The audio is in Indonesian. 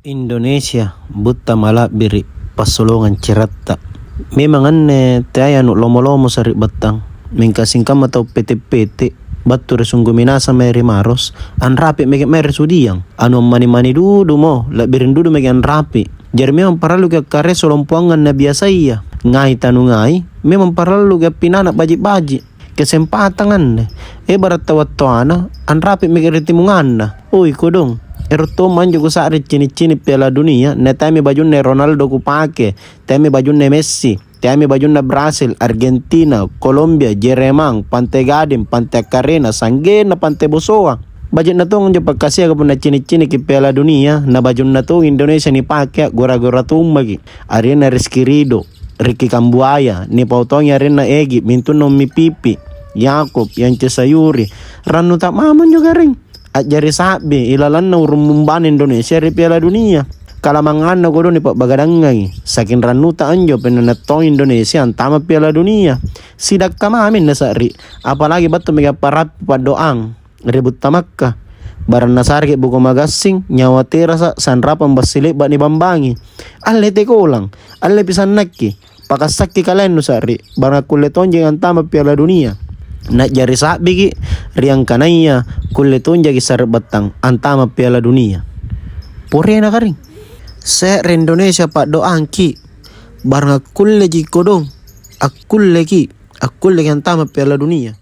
Indonesia butta malak biri pasolongan ciratta. Memang anne te anu lomo-lomo sari batang. Mengkasingkam atau PT-PT batu resunggu minasa meri maros an rapi mege meri sudiang anu mani-mani dudu mo la birin dudu mege an rapi. Jadi memang paralu ke kare solompuangan na biasa iya ngai tanu ngai memang paralu ke pinana baji-baji kesempatan anne barat tawatto ana an rapi mege ritimunganna ui kodong. Erto manjo ko sari cini-cini Piala Dunia, ne temi bajunne Ronaldo ku pake, temi bajunne Messi, temi bajunne Brasil, Argentina, Colombia, Jeremang, Pantai Gading, Pantai Carena, Sanggena, Pantai Bosoa. Bajun na tong jo pagkasya ko na cini-cini ki Piala Dunia, na bajun na tong Indonesia ni pake, gora-gora tumagi. Arena Rizky Rido, Ricky Kambuaya, ni pautong Arena Egi, mintun no mi Pipi, Yakob, Yance Sayuri, ranu tak mamon juga ring. At jari sabi ilalan na urumumban Indonesia di Piala Dunia. Kalamangan na ko doon ni Bagadangay. Sakin ranuta anjo penanatong Indonesia ang tama Piala Dunia. Sidak kamamin na sari. Apalagi ba't tumiga parat padoang. Ribut tamak ka. Barang nasarki buko magasing. Nyawa tira sa sanrapan basilik ba ni Bambangi. Alete ko lang. Ale pisan naki. Pakasaki kalen no sari. Barang kuleton jeng ang tama Piala Dunia. Na jari sabi ki riang kanaya kuleton jagi sarbatang antama Piala Dunia. Pore na karing. Se Indonesia pak doang ki barang kulle ji kodong akulle ki antama Piala Dunia.